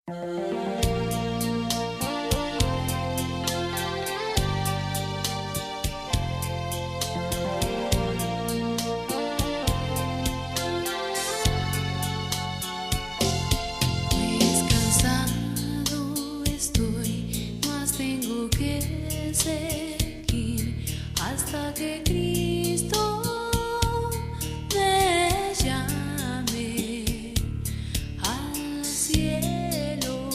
Pues cansado estoy, mas tengo que seguir hasta que Cristo me llame al cielo.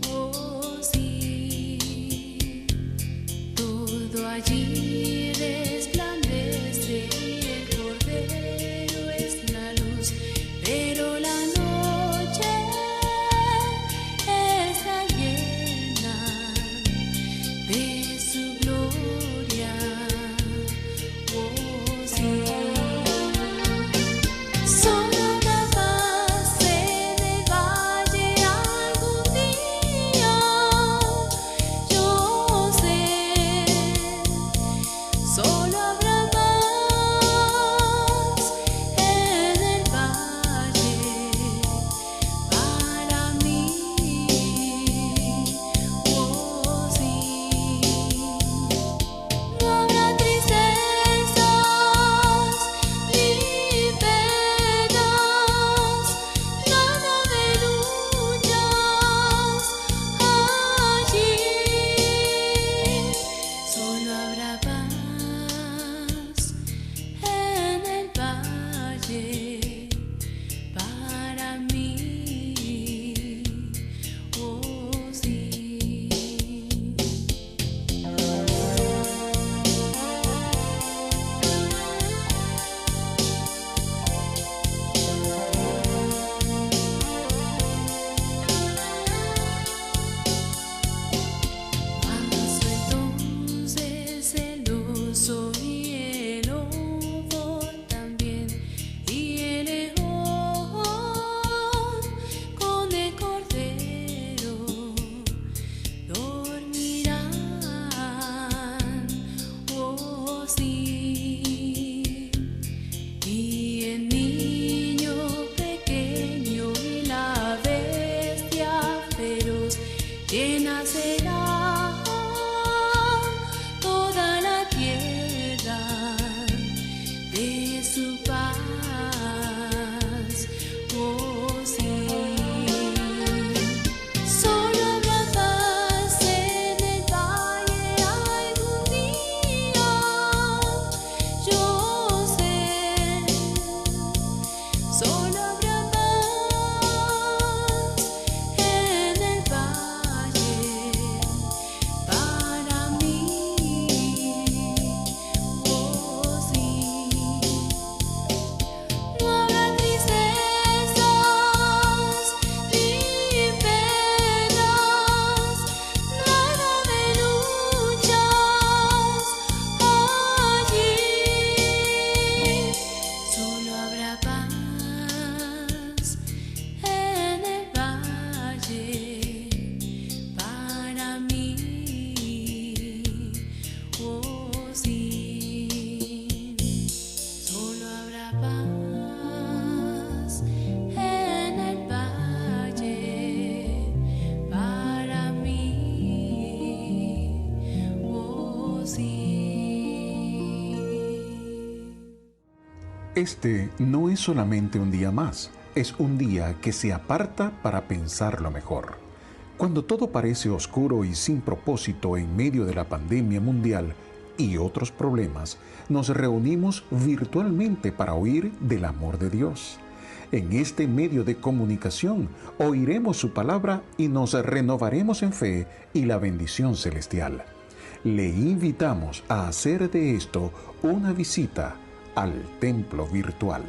Oh sí, todo allí resplandece y el Cordero es la luz, pero la noche está llena de su gloria. Oh sí, solo una paz en el valle algún día, yo sé, solo habrá paz en el valle para mí. Oh sí, no habrá tristezas ni penas, nada de luchas allí, solo habrá paz en el valle para mí. Oh sí. Manso entonces el oso y el lobo también, y el león con el cordero dormirán. Oh sí, y el niño pequeño y la bestia feroz llena será toda la tierra de su paz. Oh sí, solo habrá paz en el valle algún día, yo sé, solo habrá paz en el valle para mí. Oh sí, no habrá tristezas ni penas, nada de luchas allí, solo habrá paz en el valle para mí. Oh sí, solo habrá paz en el valle para mí. Oh sí. Este no es solamente un día más, es un día que se aparta para pensarlo mejor. Cuando todo parece oscuro y sin propósito en medio de la pandemia mundial y otros problemas, nos reunimos virtualmente para oír del amor de Dios. En este medio de comunicación oiremos su palabra y nos renovaremos en fe y la bendición celestial. Le invitamos a hacer de esto una visita al templo virtual.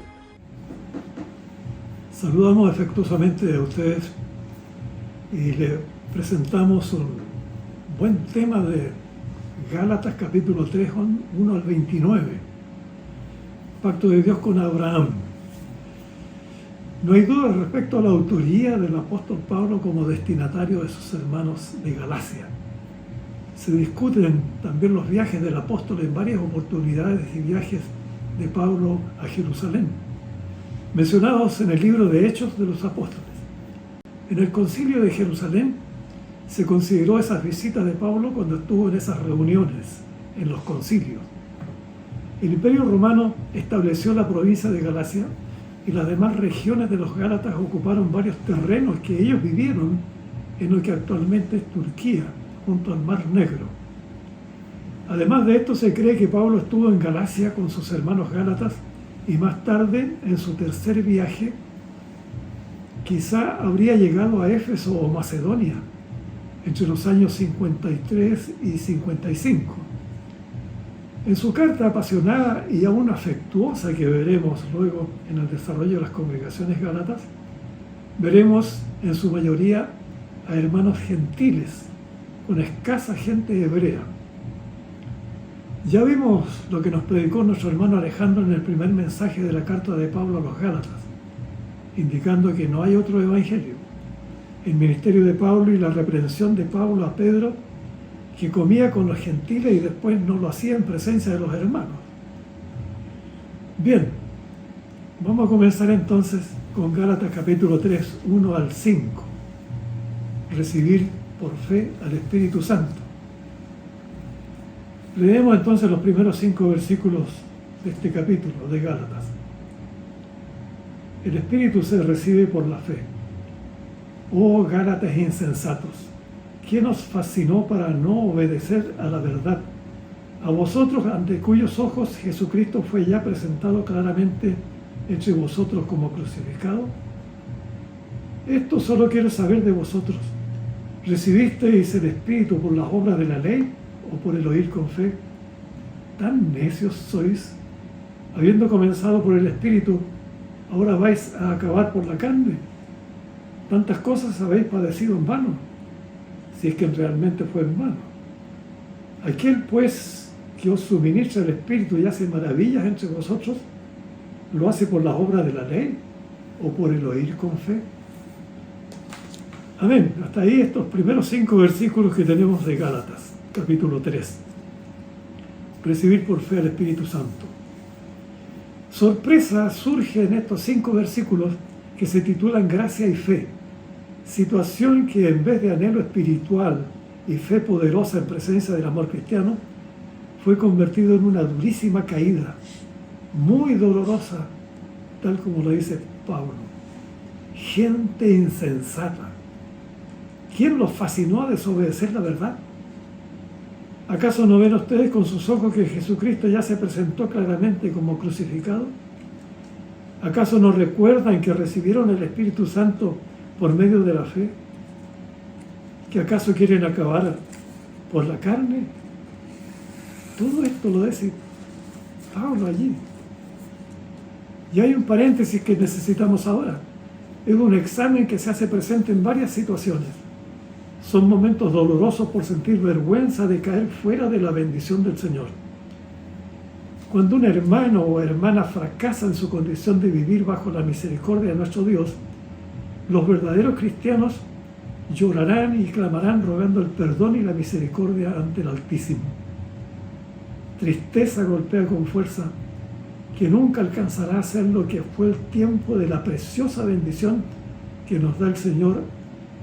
Saludamos afectuosamente a ustedes y le presentamos un buen tema de Gálatas capítulo 3, 1 al 29. Pacto de Dios con Abraham. No hay duda respecto a la autoría del apóstol Pablo como destinatario de sus hermanos de Galacia. Se discuten también los viajes del apóstol en varias oportunidades y viajes de Pablo a Jerusalén, mencionados en el libro de Hechos de los Apóstoles. En el Concilio de Jerusalén se consideró esas visitas de Pablo cuando estuvo en esas reuniones, en los concilios. El Imperio Romano estableció la provincia de Galacia y las demás regiones de los Gálatas ocuparon varios terrenos que ellos vivieron en lo que actualmente es Turquía, junto al Mar Negro. Además de esto, se cree que Pablo estuvo en Galacia con sus hermanos gálatas y más tarde, en su tercer viaje, quizá habría llegado a Éfeso o Macedonia entre los años 53 y 55. En su carta apasionada y aún afectuosa que veremos luego en el desarrollo de las congregaciones gálatas, veremos en su mayoría a hermanos gentiles con escasa gente hebrea. Ya vimos lo que nos predicó nuestro hermano Alejandro en el primer mensaje de la carta de Pablo a los Gálatas, indicando que no hay otro evangelio. El ministerio de Pablo y la reprensión de Pablo a Pedro, que comía con los gentiles y después no lo hacía en presencia de los hermanos. Bien, vamos a comenzar entonces con Gálatas capítulo 3, 1 al 5. Recibir por fe al Espíritu Santo. Leemos entonces los primeros 5 versículos de este capítulo de Gálatas. El Espíritu se recibe por la fe. Oh Gálatas insensatos, ¿quién os fascinó para no obedecer a la verdad? A vosotros, ante cuyos ojos Jesucristo fue ya presentado claramente entre vosotros como crucificado. Esto solo quiero saber de vosotros. ¿Recibisteis el Espíritu por las obras de la ley o por el oír con fe? ¿Tan necios sois? Habiendo comenzado por el Espíritu, ¿ahora vais a acabar por la carne? Tantas cosas habéis padecido en vano, si es que realmente fue en vano. Aquel pues que os suministra el Espíritu y hace maravillas entre vosotros, ¿lo hace por las obras de la ley o por el oír con fe? Amén. Hasta ahí estos primeros 5 versículos que tenemos de Gálatas, capítulo 3. Recibir por fe al Espíritu Santo. Sorpresa surge en estos 5 versículos que se titulan Gracia y Fe, situación que en vez de anhelo espiritual y fe poderosa en presencia del amor cristiano, fue convertido en una durísima caída, muy dolorosa, tal como lo dice Pablo. Gente insensata. ¿Quién los fascinó a desobedecer la verdad? ¿Acaso no ven ustedes con sus ojos que Jesucristo ya se presentó claramente como crucificado? ¿Acaso no recuerdan que recibieron el Espíritu Santo por medio de la fe? ¿Que acaso quieren acabar por la carne? Todo esto lo dice Pablo allí. Y hay un paréntesis que necesitamos ahora. Es un examen que se hace presente en varias situaciones. Son momentos dolorosos por sentir vergüenza de caer fuera de la bendición del Señor. Cuando un hermano o hermana fracasa en su condición de vivir bajo la misericordia de nuestro Dios, los verdaderos cristianos llorarán y clamarán rogando el perdón y la misericordia ante el Altísimo. Tristeza golpea con fuerza que nunca alcanzará a ser lo que fue el tiempo de la preciosa bendición que nos da el Señor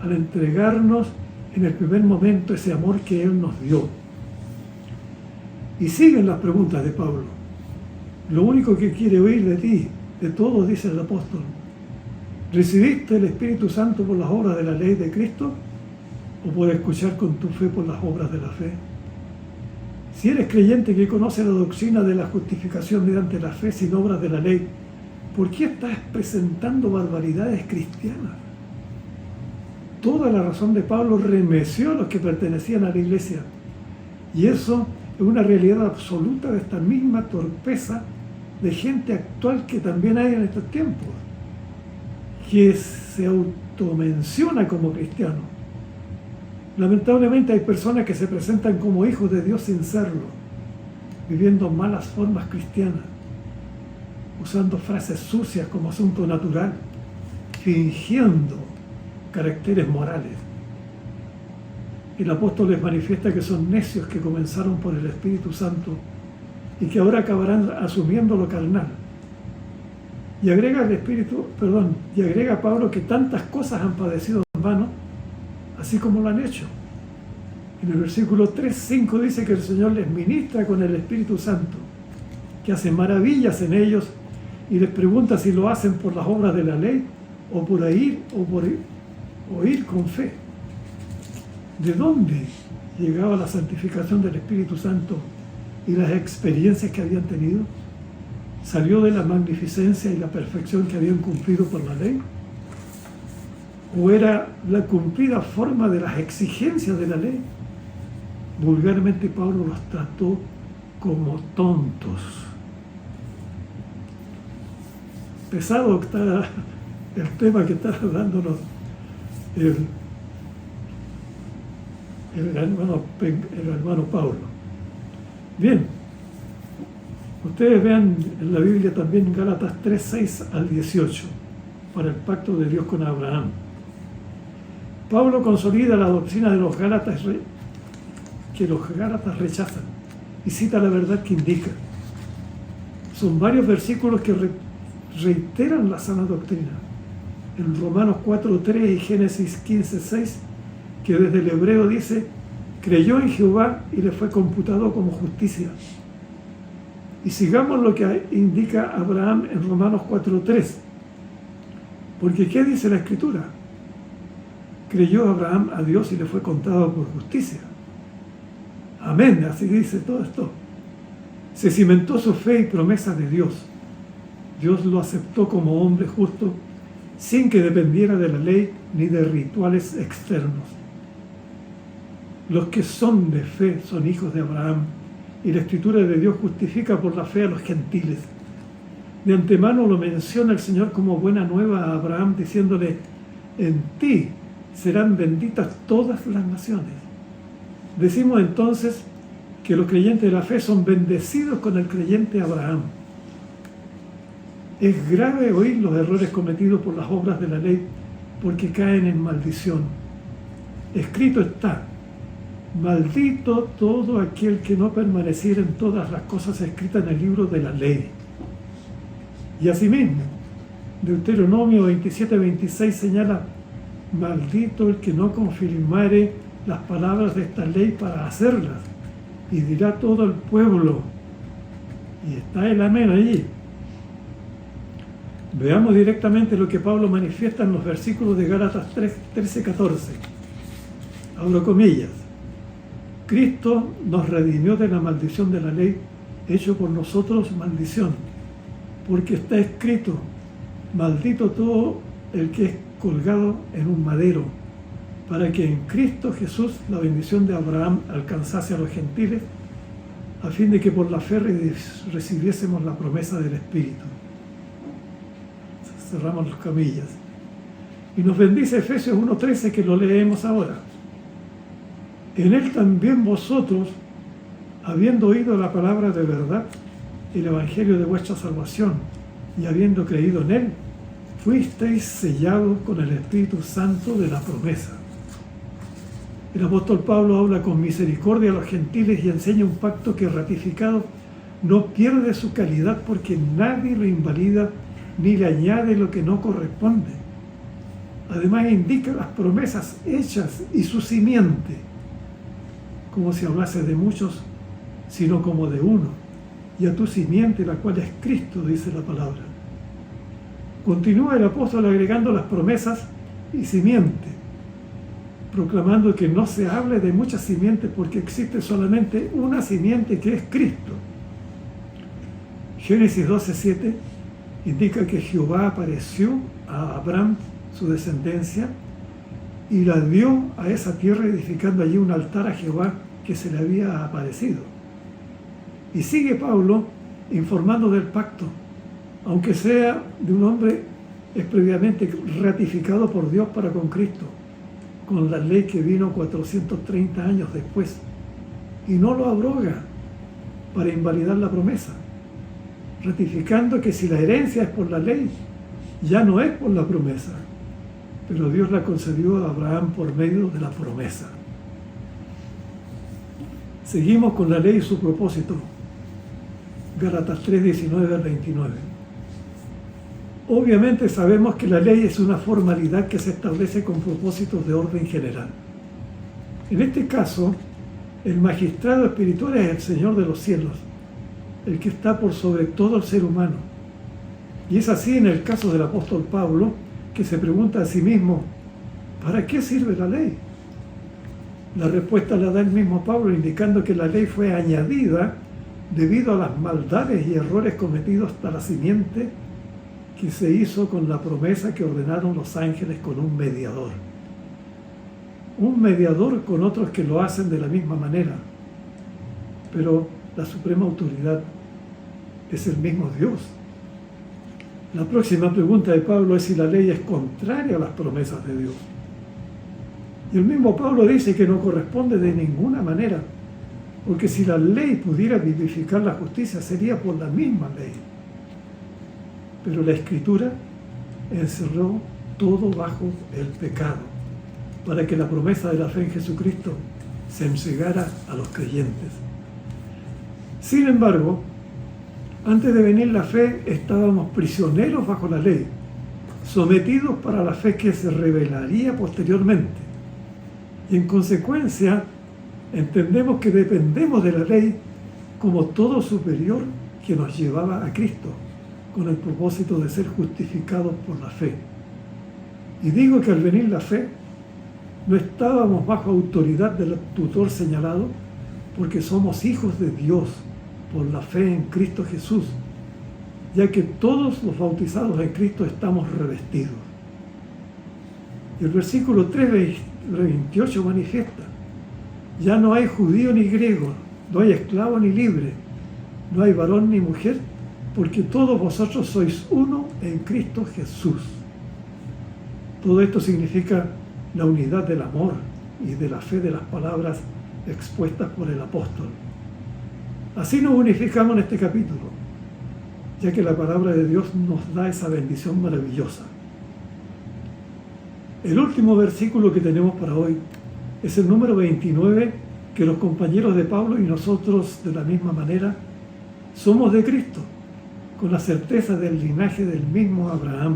al entregarnos en el primer momento ese amor que Él nos dio. Y siguen las preguntas de Pablo. Lo único que quiere oír de ti, de todos, dice el apóstol: ¿recibiste el Espíritu Santo por las obras de la ley de Cristo o por escuchar con tu fe por las obras de la fe? Si eres creyente que conoce la doctrina de la justificación mediante la fe sin obras de la ley, ¿por qué estás presentando barbaridades cristianas? Toda la razón de Pablo remeció a los que pertenecían a la iglesia. Y eso es una realidad absoluta de esta misma torpeza de gente actual que también hay en estos tiempos, que se automenciona como cristiano. Lamentablemente hay personas que se presentan como hijos de Dios sin serlo, viviendo malas formas cristianas, usando frases sucias como asunto natural, fingiendo caracteres morales. El apóstol les manifiesta que son necios que comenzaron por el Espíritu Santo y que ahora acabarán asumiendo lo carnal. Y agrega Pablo que tantas cosas han padecido hermanos, así como lo han hecho. En el versículo 3:5 dice que el Señor les ministra con el Espíritu Santo, que hace maravillas en ellos, y les pregunta si lo hacen por las obras de la ley o por oír con fe. ¿De dónde llegaba la santificación del Espíritu Santo y las experiencias que habían tenido? ¿Salió de la magnificencia y la perfección que habían cumplido por la ley? ¿O era la cumplida forma de las exigencias de la ley? Vulgarmente Pablo los trató como tontos. Pesado está el tema que está dándonos el hermano Pablo. Bien, ustedes vean en la Biblia también Gálatas 3:6 al 18, para el pacto de Dios con Abraham. Pablo consolida la doctrina de los Gálatas que los Gálatas rechazan y cita la verdad que indica. Son varios versículos que reiteran la sana doctrina. En Romanos 4:3 y Génesis 15:6, que desde el hebreo dice: creyó en Jehová y le fue computado como justicia. Y sigamos lo que indica Abraham en Romanos 4:3, porque ¿qué dice la Escritura? Creyó Abraham a Dios y le fue contado por justicia. Amén, así dice todo esto. Se cimentó su fe y promesa de Dios. Dios lo aceptó como hombre justo, sin que dependiera de la ley ni de rituales externos. Los que son de fe son hijos de Abraham, y la Escritura de Dios justifica por la fe a los gentiles. De antemano lo menciona el Señor como buena nueva a Abraham, diciéndole: en ti serán benditas todas las naciones. Decimos entonces que los creyentes de la fe son bendecidos con el creyente Abraham. Es grave oír los errores cometidos por las obras de la ley, porque caen en maldición. Escrito está: maldito todo aquel que no permaneciera en todas las cosas escritas en el libro de la ley. Y asimismo, Deuteronomio 27:26 señala: maldito el que no confirmare las palabras de esta ley para hacerlas. Y dirá todo el pueblo. Y está el amén allí. Veamos directamente lo que Pablo manifiesta en los versículos de Gálatas 13:14. Abro comillas. Cristo nos redimió de la maldición de la ley, hecho por nosotros maldición, porque está escrito: maldito todo el que es colgado en un madero, para que en Cristo Jesús la bendición de Abraham alcanzase a los gentiles, a fin de que por la fe recibiésemos la promesa del Espíritu. Cerramos las comillas. Y nos bendice Efesios 1:13, que lo leemos ahora. En él también vosotros, habiendo oído la palabra de verdad, el evangelio de vuestra salvación, y habiendo creído en él, fuisteis sellados con el Espíritu Santo de la promesa. El apóstol Pablo habla con misericordia a los gentiles y enseña un pacto que, ratificado, no pierde su calidad, porque nadie lo invalida ni le añade lo que no corresponde. Además indica las promesas hechas y su simiente, como si hablase de muchos, sino como de uno, y a tu simiente, la cual es Cristo, dice la palabra. Continúa el apóstol agregando las promesas y simiente, proclamando que no se hable de muchas simientes, porque existe solamente una simiente, que es Cristo. Génesis 12:7 indica que Jehová apareció a Abraham, su descendencia, y la dio a esa tierra, edificando allí un altar a Jehová que se le había aparecido. Y sigue Pablo informando del pacto, aunque sea de un hombre, es previamente ratificado por Dios para con Cristo, con la ley que vino 430 años después, y no lo abroga para invalidar la promesa, ratificando que si la herencia es por la ley, ya no es por la promesa, pero Dios la concedió a Abraham por medio de la promesa. Seguimos con la ley y su propósito. Gálatas 3:19 al 29. Obviamente sabemos que la ley es una formalidad que se establece con propósitos de orden general. En este caso, el magistrado espiritual es el Señor de los cielos, el que está por sobre todo el ser humano. Y es así en el caso del apóstol Pablo, que se pregunta a sí mismo, ¿para qué sirve la ley? La respuesta la da el mismo Pablo, indicando que la ley fue añadida debido a las maldades y errores cometidos hasta la simiente que se hizo con la promesa que ordenaron los ángeles con un mediador. Un mediador con otros que lo hacen de la misma manera. Pero la suprema autoridad es el mismo Dios. La próxima pregunta de Pablo es si la ley es contraria a las promesas de Dios. Y el mismo Pablo dice que no corresponde de ninguna manera, porque si la ley pudiera vivificar la justicia sería por la misma ley. Pero la Escritura encerró todo bajo el pecado, para que la promesa de la fe en Jesucristo se entregara a los creyentes. Sin embargo, antes de venir la fe, estábamos prisioneros bajo la ley, sometidos para la fe que se revelaría posteriormente. Y en consecuencia, entendemos que dependemos de la ley como todo superior que nos llevaba a Cristo, con el propósito de ser justificados por la fe. Y digo que al venir la fe, no estábamos bajo autoridad del tutor señalado, porque somos hijos de Dios por la fe en Cristo Jesús, ya que todos los bautizados en Cristo estamos revestidos. Y el versículo 3:28 manifiesta: ya no hay judío ni griego, no hay esclavo ni libre, no hay varón ni mujer, porque todos vosotros sois uno en Cristo Jesús. Todo esto significa la unidad del amor y de la fe de las palabras expuestas por el apóstol. Así nos unificamos en este capítulo, ya que la palabra de Dios nos da esa bendición maravillosa. El último versículo que tenemos para hoy es el número 29, que los compañeros de Pablo y nosotros de la misma manera somos de Cristo, con la certeza del linaje del mismo Abraham,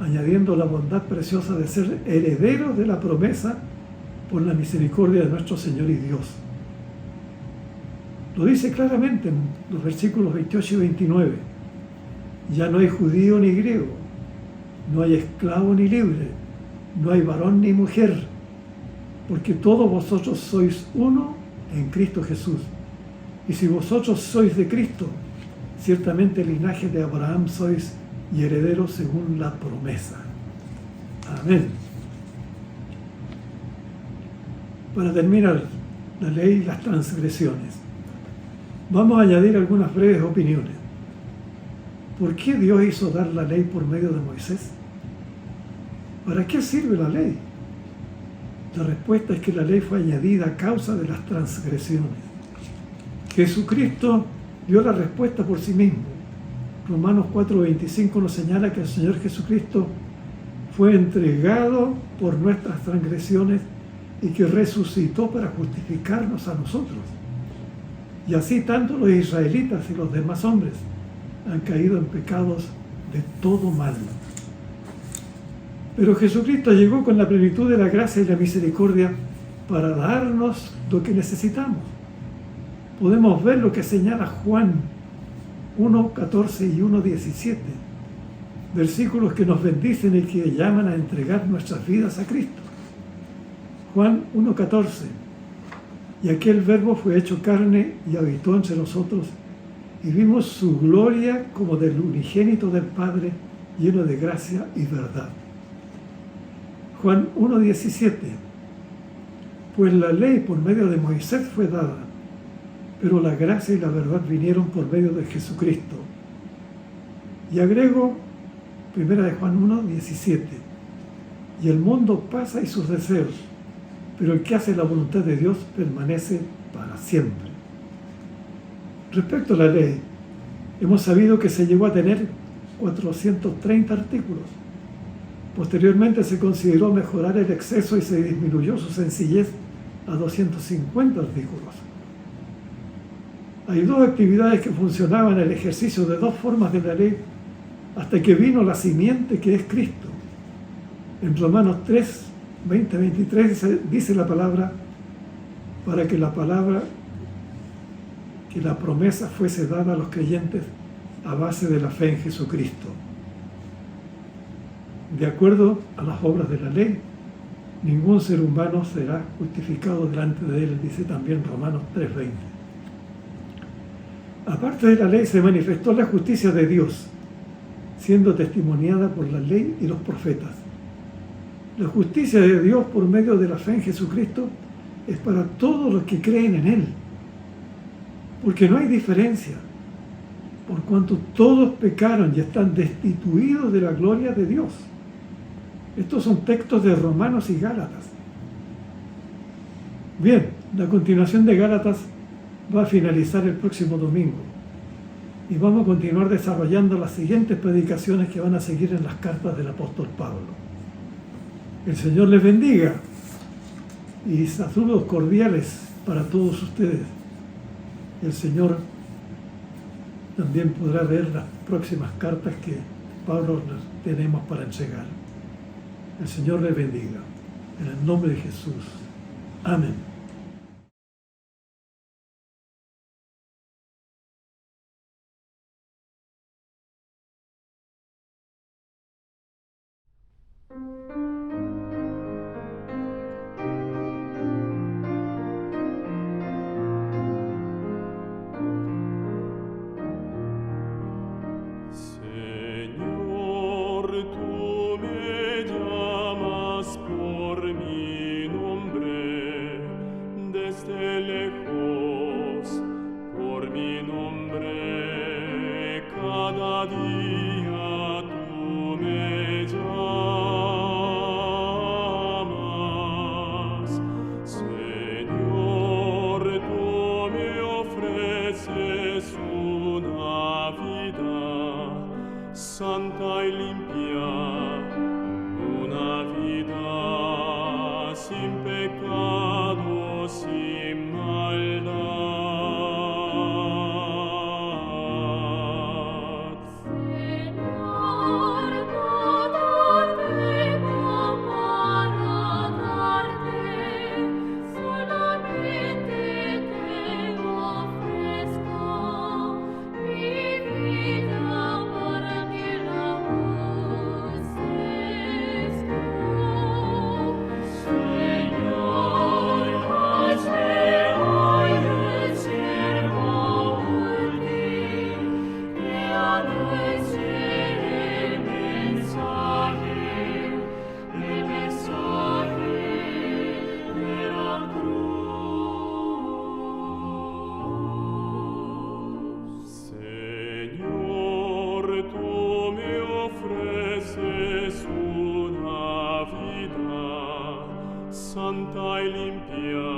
añadiendo la bondad preciosa de ser herederos de la promesa por la misericordia de nuestro Señor y Dios. Lo dice claramente en los versículos 28 y 29. Ya no hay judío ni griego, no hay esclavo ni libre, no hay varón ni mujer, porque todos vosotros sois uno en Cristo Jesús. Y si vosotros sois de Cristo, ciertamente el linaje de Abraham sois y herederos según la promesa. Amén. Para terminar, la ley y las transgresiones. Vamos a añadir algunas breves opiniones. ¿Por qué Dios hizo dar la ley por medio de Moisés? ¿Para qué sirve la ley? La respuesta es que la ley fue añadida a causa de las transgresiones. Jesucristo dio la respuesta por sí mismo. Romanos 4:25 nos señala que el Señor Jesucristo fue entregado por nuestras transgresiones y que resucitó para justificarnos a nosotros. Y así tanto los israelitas y los demás hombres han caído en pecados de todo mal. Pero Jesucristo llegó con la plenitud de la gracia y la misericordia para darnos lo que necesitamos. Podemos ver lo que señala Juan 1:14 y 1:17, versículos que nos bendicen y que llaman a entregar nuestras vidas a Cristo. Juan 1:14: y aquel verbo fue hecho carne y habitó entre nosotros, y vimos su gloria como del unigénito del Padre, lleno de gracia y verdad. Juan 1:17: pues la ley por medio de Moisés fue dada, pero la gracia y la verdad vinieron por medio de Jesucristo. Y agrego 1 de Juan 1:17: y el mundo pasa y sus deseos, pero el que hace la voluntad de Dios permanece para siempre. Respecto a la ley, hemos sabido que se llegó a tener 430 artículos. Posteriormente se consideró mejorar el exceso y se disminuyó su sencillez a 250 artículos. Hay dos actividades que funcionaban en el ejercicio de dos formas de la ley hasta que vino la simiente que es Cristo. En Romanos 3, 20, 23 dice la palabra, para que la promesa fuese dada a los creyentes a base de la fe en Jesucristo. De acuerdo a las obras de la ley, ningún ser humano será justificado delante de él, dice también Romanos 3:20. Aparte de la ley se manifestó la justicia de Dios, siendo testimoniada por la ley y los profetas. La justicia de Dios por medio de la fe en Jesucristo es para todos los que creen en Él, porque no hay diferencia, por cuanto todos pecaron y están destituidos de la gloria de Dios. Estos son textos de Romanos y Gálatas. Bien, la continuación de Gálatas va a finalizar el próximo domingo y vamos a continuar desarrollando las siguientes predicaciones que van a seguir en las cartas del apóstol Pablo. El Señor les bendiga y saludos cordiales para todos ustedes. El Señor también podrá ver las próximas cartas que Pablo les tenemos para entregar. El Señor les bendiga. En el nombre de Jesús. Amén. Santa y limpia, una vida sin pecado, sin maldad. Señor, todo tengo para darte, solamente te ofrezco mi vida para que la uses tú. Señor, hazme hoy el siervo útil, que anuncie el mensaje de la cruz. Señor, tú me ofreces una vida santa y limpia,